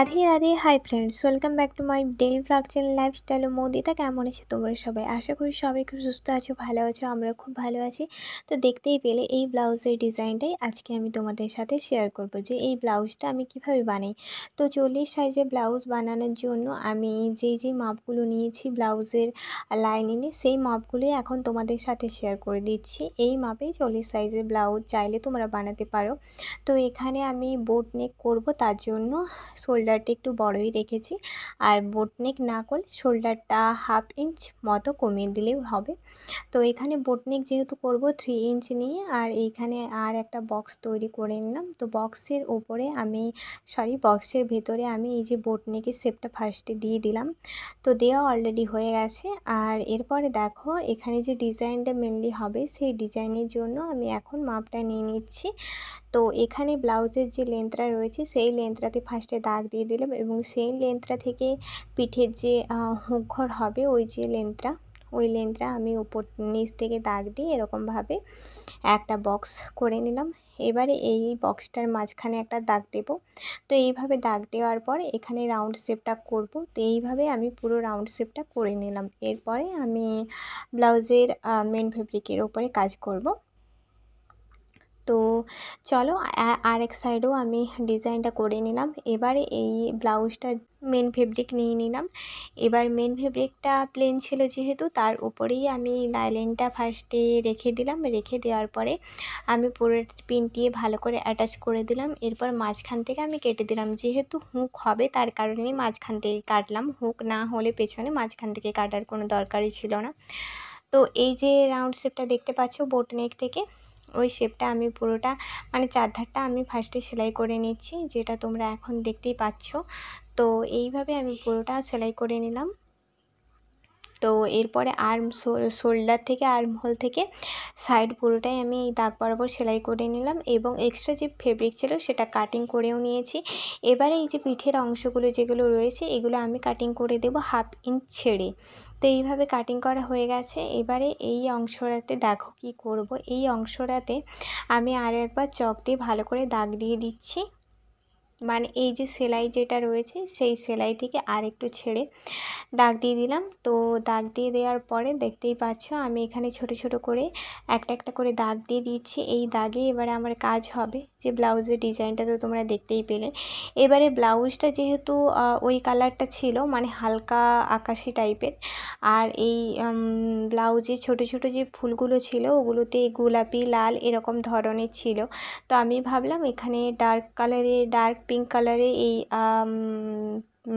Radhe Radhe, hi friends, welcome back to my daily blog channel lifestyle ও মোদিতা। কেমন আছো তোমরা সবাই? আশা করি সবাই খুব সুস্থ আছো, ভালো আছো। আমরা খুব ভালো আছি। তো দেখতেই পেলে এই ব্লাউজের ডিজাইনটাই আজকে আমি তোমাদের সাথে শেয়ার করব যে এই ব্লাউজটা আমি কিভাবে বানাই। তো 40 সাইজের ব্লাউজ বানানোর জন্য আমি যেই মাপগুলো নিয়েছি ব্লাউজের লাইনিংয়ে, সেই মাপগুলোই এখন তোমাদের সাথে শেয়ার করে দিচ্ছি। এই মাপেই 40 সাইজের ব্লাউজ চাইলে তোমরা বানাতে পারো। তো এখানে আমি বোট নেক করব, তার জন্য শোল্ডারটা একটু বড়ই রেখেছি। আর বোট নেক না করলে শোল্ডারটা 1/2 ইঞ্চ মতো কমিয়ে দিলেও হবে। তো এখানে বোট নেক যেহেতু করব 3 ইঞ্চ নিয়ে, আর এইখানে আর একটা বক্স তৈরি করে নিলাম। তো বক্সের ওপরে আমি বক্সের ভেতরে আমি এই যে বোট নেকের শেপটা ফার্স্টে দিয়ে দিলাম। তো দেওয়া অলরেডি হয়ে গেছে। আর এরপরে দেখো এখানে যে ডিজাইনটা মেনলি হবে, সেই ডিজাইনের জন্য আমি এখন মাপটা নিয়ে নিচ্ছি। তো এখানে ব্লাউজের যে লেন্থটা রয়েছে সেই লেন্থটাতে ফার্স্টে দাগ দিয়ে দিলাম, এবং সেই লেন্থটা থেকে পিঠের যে হুক ঘর হবে ওই লেন্থটা আমি উপর নিচ থেকে দাগ দিয়ে এরকমভাবে একটা বক্স করে নিলাম। এবারে এই বক্সটার মাঝখানে একটা দাগ দেব। তো এইভাবে দাগ দেওয়ার পর এখানে রাউন্ড শেপটা করব। তো এইভাবে আমি পুরো রাউন্ড শেপটা করে নিলাম। এরপরে আমি ব্লাউজের মেন ফেব্রিকের ওপরে কাজ করব। তো চলো আরেক সাইডেও আমি ডিজাইনটা করে নিলাম। এবারে এই ব্লাউজটা মেন ফেব্রিক নিয়ে নিলাম। এবার মেন ফেব্রিকটা প্লেন ছিল যেহেতু, তার উপরেই আমি লাইনিংটা ফার্স্টে রেখে দিলাম। রেখে দেওয়ার পরে আমি পুরো পিনটিয়ে ভালো করে অ্যাটাচ করে দিলাম। এরপর মাঝখান থেকে আমি কেটে দিলাম, যেহেতু হুক হবে তার কারণেই মাঝখান থেকে কাটলাম। হুক না হলে পেছনে মাঝখান থেকে কাটার কোনো দরকারই ছিল না। তো এই যে রাউন্ড শেপটা দেখতে পাচ্ছ বোট নেক থেকে, ওই শেপটা আমি পুরোটা মানে চারধারটা আমি ফার্স্টে সেলাই করে নিচ্ছি, যেটা তোমরা এখন দেখতেই পাচ্ছ। তো এইভাবে আমি পুরোটা সেলাই করে নিলাম। তো এরপরে শোল্ডার থেকে আর্ম হোল থেকে সাইড পুরোটাই আমি এই দাগ বরাবর সেলাই করে নিলাম, এবং এক্সট্রা যে ফেব্রিক ছিল সেটা কাটিং করেও নিয়েছি। এবারে এই যে পিঠের অংশগুলো যেগুলো রয়েছে এগুলো আমি কাটিং করে দেব 1/2 ইঞ্চ ছেড়ে। তো এইভাবে কাটিং করা হয়ে গেছে। এবারে এই অংশটাতে দেখো কি করব। এই অংশটাতে আমি আরও একবার চক দিয়ে ভালো করে দাগ দিয়ে দিচ্ছি, মানে এই যে সেলাই যেটা রয়েছে সেই সেলাই থেকে আর একটু ছেড়ে দাগ দিয়ে দিলাম। তো দাগ দিয়ে দেওয়ার পরে দেখতেই পাচ্ছ আমি এখানে ছোট ছোট করে একটা একটা করে দাগ দিয়ে দিচ্ছি। এই দাগে এবারে আমার কাজ হবে যে ব্লাউজের ডিজাইনটা তো তোমরা দেখতেই পেলে। এবারে ব্লাউজটা যেহেতু ওই কালারটা ছিল, মানে হালকা আকাশি টাইপের, আর এই ব্লাউজে ছোট ছোট যে ফুলগুলো ছিল ওগুলোতে গোলাপি লাল এরকম ধরনের ছিল। তো আমি ভাবলাম এখানে ডার্ক পিঙ্ক কালারে এই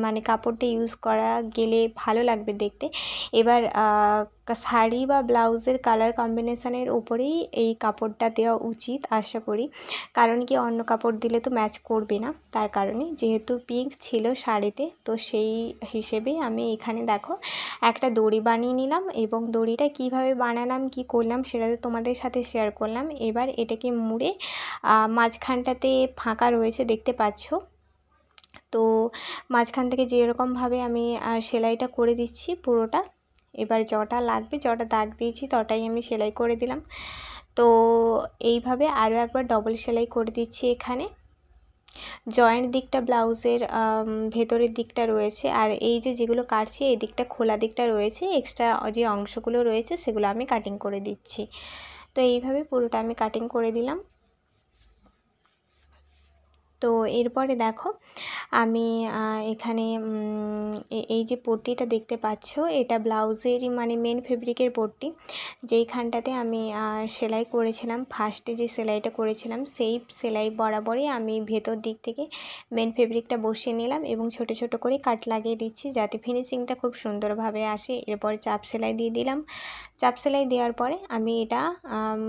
মানে কাপড়টা ইউজ করা গেলে ভালো লাগবে দেখতে। এবার শাড়ি বা ব্লাউজের কালার কম্বিনেশনের উপরেই এই কাপড়টা দেওয়া উচিত আশা করি, কারণ কি অন্য কাপড় দিলে তো ম্যাচ করবে না। তার কারণে যেহেতু পিঙ্ক ছিল শাড়িতে, তো সেই হিসেবেই আমি এখানে দেখো একটা দড়ি বানিয়ে নিলাম, এবং দড়িটা কিভাবে বানালাম কি করলাম সেটা তো তোমাদের সাথে শেয়ার করলাম। এবার এটাকে মুড়ে মাঝখানটাতে ফাঁকা রয়েছে দেখতে পাচ্ছ। তো মাঝখান থেকে যেরকমভাবে আমি সেলাইটা করে দিচ্ছি পুরোটা। এবার যটা লাগবে, যটা দাগ দিয়েছি তটাই আমি সেলাই করে দিলাম। তো এইভাবে আরও একবার ডবল সেলাই করে দিচ্ছি। এখানে জয়েন্ট দিকটা ব্লাউজের ভেতরের দিকটা রয়েছে, আর এই যেগুলো কাটছি এই দিকটা খোলা দিকটা রয়েছে, এক্সট্রা যে অংশগুলো রয়েছে সেগুলো আমি কাটিং করে দিচ্ছি। তো এইভাবে পুরোটা আমি কাটিং করে দিলাম। তো এরপরে দেখো আমি এখানে এই যে পট্টিটা দেখতে পাচ্ছ এটা ব্লাউজেরই মানে মেন ফেব্রিকের পট্টি, যেইখানটাতে আমি সেলাই করেছিলাম ফার্স্টে যে সেলাইটা করেছিলাম সেই সেলাই বরাবরই আমি ভেতর দিক থেকে মেন ফেব্রিকটা বসিয়ে নিলাম, এবং ছোট ছোট করে কাট লাগিয়ে দিচ্ছি যাতে ফিনিশিংটা খুব সুন্দরভাবে আসে। এরপর চাপ সেলাই দিয়ে দিলাম। চাপ সেলাই দেওয়ার পরে আমি এটা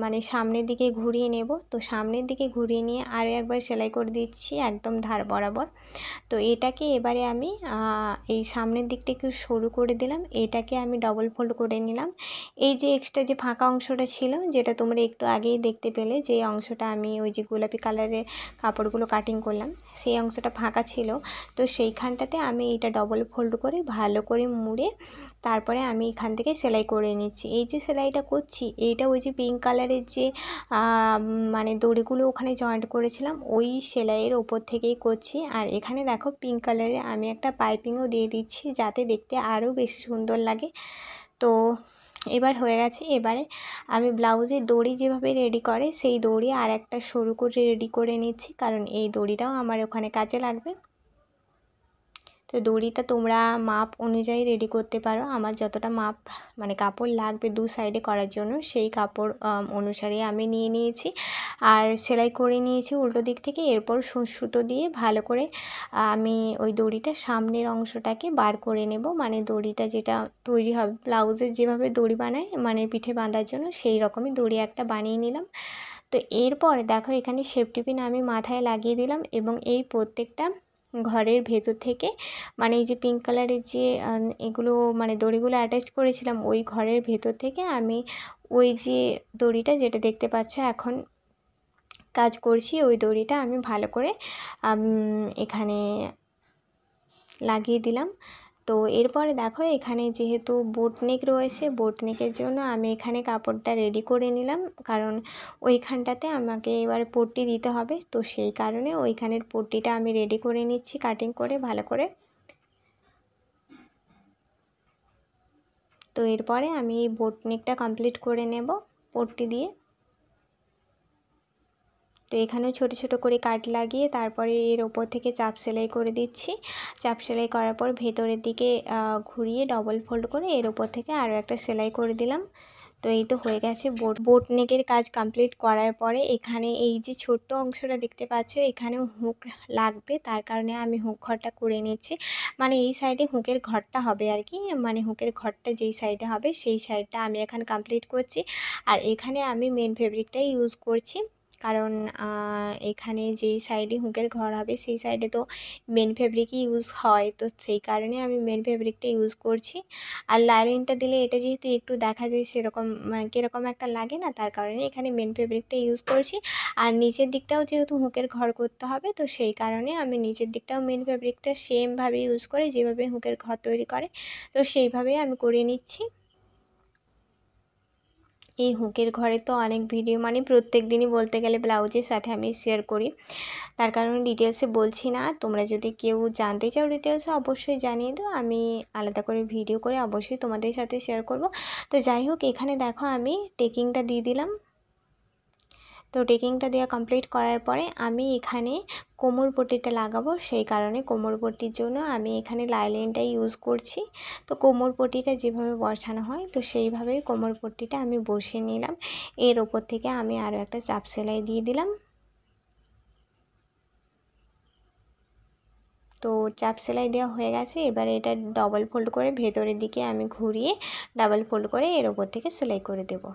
মানে সামনের দিকে ঘুরিয়ে নেব। তো সামনের দিকে ঘুরিয়ে নিয়ে আরও একবার সেলাই করে দিচ্ছি একদম ধার বরাবর। তো এটাকে এবারে আমি এই সামনের দিকটা একটু সরু করে দিলাম, এটাকে আমি ডবল ফোল্ড করে নিলাম। এই যে এক্সট্রা যে ফাঁকা অংশটা ছিল যেটা তোমরা একটু আগেই দেখতে পেলে, যে অংশটা আমি ওই যে গোলাপি কালারের কাপড়গুলো কাটিং করলাম সেই অংশটা ফাঁকা ছিল। তো সেইখানটাতে আমি এটা ডবল ফোল্ড করে ভালো করে মুড়ে তারপরে আমি এখান থেকে সেলাই করে নিচ্ছি। এই যে সেলাইটা করছি এইটা ওই যে পিঙ্ক কালারের যে মানে দড়িগুলো ওখানে জয়েন্ট করেছিলাম ওই সেলাইয়ের এর ওপর থেকেই করছি। আর এখানে দেখো পিঙ্ক কালারে আমি একটা পাইপিংও দিয়ে দিচ্ছি যাতে দেখতে আরও বেশি সুন্দর লাগে। তো এবার হয়ে গেছে। এবারে আমি ব্লাউজের দড়ি যেভাবে রেডি করে সেই দড়ি আর একটা সরু করে রেডি করে নিচ্ছি, কারণ এই দড়িটাও আমার ওখানে কাজে লাগবে। তো দড়িটা তোমরা মাপ অনুযায়ী রেডি করতে পারো। আমার যতটা মাপ মানে কাপড় লাগবে দু সাইডে করার জন্য সেই কাপড় অনুসারে আমি নিয়ে নিয়েছি আর সেলাই করে নিয়েছি উল্টো দিক থেকে। এরপর সুতো দিয়ে ভালো করে আমি ওই দড়িটা সামনের অংশটাকে বার করে নেব, মানে দড়িটা যেটা তৈরি হবে ব্লাউজের যেভাবে দড়ি বানায় মানে পিঠে বাঁধার জন্য সেই রকমই দড়ি একটা বানিয়ে নিলাম। তো এরপর দেখো এখানে সেফটি পিন আমি মাথায় লাগিয়ে দিলাম এবং এই প্রত্যেকটা ঘরের ভেতর থেকে মানে এই যে পিঙ্ক কালারের যে এগুলো মানে দড়িগুলো অ্যাটাচ করেছিলাম ওই ঘরের ভেতর থেকে আমি ওই যে দড়িটা যেটা দেখতে পাচ্ছ এখন কাজ করছি ওই দড়িটা আমি ভালো করে এখানে লাগিয়ে দিলাম। তো এরপরে দেখো এখানে যেহেতু বোটনেক রয়েছে, বোটনেকের জন্য আমি এখানে কাপড়টা রেডি করে নিলাম, কারণ ওইখানটাতে আমাকে এবার পট্টি দিতে হবে। তো সেই কারণে ওইখানের পট্টিটা আমি রেডি করে নিচ্ছি কাটিং করে ভালো করে। তো এরপরে আমি এই বোটনেকটা কমপ্লিট করে নেব পট্টি দিয়ে। তো এখানেও ছোট ছোট করে কাট লাগিয়ে তারপরে এর ওপর থেকে চাপ সেলাই করে দিচ্ছি। চাপ সেলাই করার পর ভেতরের দিকে ঘুরিয়ে ডবল ফোল্ড করে এর ওপর থেকে আরও একটা সেলাই করে দিলাম। তো এই তো হয়ে গেছে বোট নেকের কাজ কমপ্লিট করার পরে এখানে এই যে ছোট্ট অংশটা দেখতে পাচ্ছ এখানেও হুক লাগবে, তার কারণে আমি হুক ঘরটা করে নিচ্ছি। মানে এই সাইডে হুকের ঘরটা হবে আর কি, মানে হুকের ঘরটা যেই সাইডে হবে সেই সাইডটা আমি এখানে কমপ্লিট করছি। আর এখানে আমি মেন ফেব্রিকটাই ইউজ করছি, কারণ এখানে যেই সাইডে হুকের ঘর হবে সেই সাইডে তো মেন ফেব্রিকই ইউজ হয়, তো সেই কারণে আমি মেন ফেব্রিকটা ইউজ করছি। আর লাইনিংটা দিলে এটা যেহেতু একটু দেখা যায় সেরকম কীরকম একটা লাগে না, তার কারণে এখানে মেন ফেব্রিকটা ইউজ করছি। আর নিচের দিকটাও যেহেতু হুকের ঘর করতে হবে তো সেই কারণে আমি নিচের দিকটাও মেন ফেব্রিকটা সেমভাবে ইউজ করে যেভাবে হুকের ঘর তৈরি করে তো সেইভাবেই আমি করে নিচ্ছি। এই হুকের ঘরে তো অনেক ভিডিও মানে প্রত্যেক দিনই বলতে গেলে ব্লাউজের সাথে আমি শেয়ার করি, তার কারণে ডিটেলসে বলছি না। তোমরা যদি কেউ জানতে চাও ডিটেলসে অবশ্যই জানিয়ে দাও, আমি আলাদা করে ভিডিও করে অবশ্যই তোমাদের সাথে শেয়ার করব। তো যাই হোক এখানে দেখো আমি টেকিংটা দিয়ে দিলাম। তো টেকিংটা দেওয়া কমপ্লিট করার পরে আমি এখানে কোমর পট্টিটা লাগাবো, সেই কারণে কোমর পট্টির জন্য আমি এখানে লাইলিনটাই ইউজ করছি। তো কোমর পট্টিটা যেভাবে বসানো হয় তো সেইভাবেই কোমর পট্টিটা আমি বসিয়ে নিলাম। এর ওপর থেকে আমি আরও একটা চাপ সেলাই দিয়ে দিলাম। তো চাপ সেলাই দেওয়া হয়ে গেছে, এবারে এটা ডবল ফোল্ড করে ভেতরের দিকে আমি ঘুরিয়ে ডাবল ফোল্ড করে এর ওপর থেকে সেলাই করে দেব।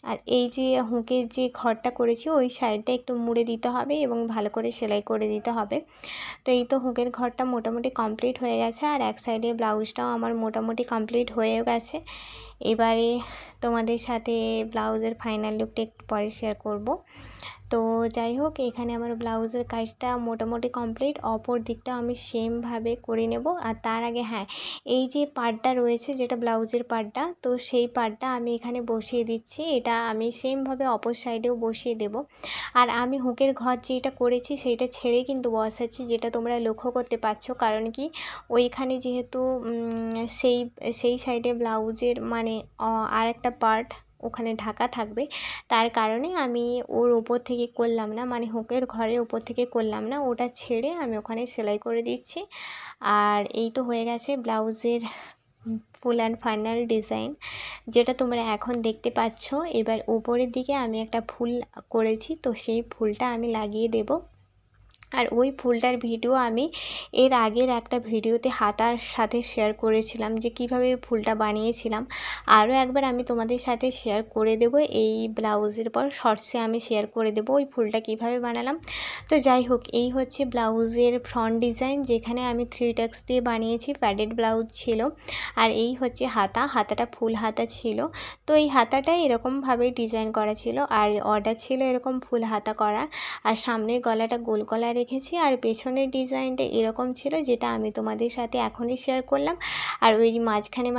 আর এই যে হুকের যে ঘরটা করেছি ওই সাইডটা একটু মুড়ে দিতে হবে এবং ভালো করে সেলাই করে দিতে হবে। তো এই তো হুকের ঘরটা মোটামুটি কমপ্লিট হয়ে গেছে আর এক সাইডে ব্লাউজটাও আমার মোটামুটি কমপ্লিট হয়েও গেছে। এবারে তোমাদের সাথে ব্লাউজের ফাইনাল লুকটা একটু পরে শেয়ার করব। তো যাই হোক এখানে আমার ব্লাউজের কাজটা মোটামুটি কমপ্লিট, অপর দিকটা আমি সেমভাবে করে নেব। আর তার আগে হ্যাঁ, এই যে পার্টটা রয়েছে যেটা ব্লাউজের পার্টটা তো সেই পার্টটা আমি এখানে বসিয়ে দিচ্ছি, এটা আমি সেমভাবে অপর সাইডেও বসিয়ে দেব। আর আমি হুকের ঘর যেটা করেছি সেইটা ছেড়ে কিন্তু বসাচ্ছি, যেটা তোমরা লক্ষ্য করতে পারছো, কারণ কি ওইখানে যেহেতু সেই সাইডে ব্লাউজের মানে আর একটা পার্ট ওখানে ঢাকা থাকবে, তার কারণে আমি ওর ওপর থেকে করলাম না, মানে হুকের ঘরের ওপর থেকে করলাম না, ওটা ছেড়ে আমি ওখানে সেলাই করে দিচ্ছি। আর এই তো হয়ে গেছে ব্লাউজের ফুল অ্যান্ড ফাইনাল ডিজাইন যেটা তোমরা এখন দেখতে পাচ্ছ। এবার উপরের দিকে আমি একটা ফুল করেছি, তো সেই ফুলটা আমি লাগিয়ে দেব। আর ওই ফুলটার ভিডিও আমি এর আগের একটা ভিডিওতে হাতার সাথে শেয়ার করেছিলাম যে কিভাবে ফুলটা বানিয়েছিলাম, আরও একবার আমি তোমাদের সাথে শেয়ার করে দেব। এই ব্লাউজের পর শর্টসে আমি শেয়ার করে দেব ওই ফুলটা কিভাবে বানালাম। তো যাই হোক এই হচ্ছে ব্লাউজের ফ্রন্ট ডিজাইন, যেখানে আমি 3 টাক্স দিয়ে বানিয়েছি, প্যাডেড ব্লাউজ ছিল। আর এই হচ্ছে হাতাটা ফুল হাতা ছিল। তো এই হাতাটা এরকমভাবে ডিজাইন করা ছিল আর অর্ডার ছিল এরকম ফুল হাতা করা। আর সামনের গলাটা গোল গলারে রেখেছি। আর পেছনের ডিজাইনটা এরকম ছিল, যেটা আমি তোমাদের সাথে এখনই শেয়ার করলাম। আর ওই মাঝখানে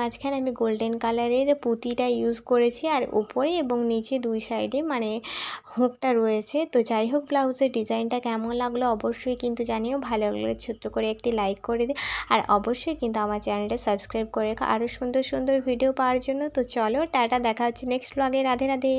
আমি গোল্ডেন কালারের পুঁতিটা ইউজ করেছি, আর উপরে এবং নিচে দুই সাইডে মানে হুকটা রয়েছে। তো যাই হোক, ব্লাউজের ডিজাইনটা কেমন লাগলো অবশ্যই কিন্তু জানিও। ভালো লাগলে ছোট্ট করে একটি লাইক করে দিই, আর অবশ্যই কিন্তু আমার চ্যানেলটা সাবস্ক্রাইব করে রেখো আরও সুন্দর সুন্দর ভিডিও পাওয়ার জন্য। তো চলো টাটা, দেখা হচ্ছে নেক্সট ব্লগে। রাধে রাধে।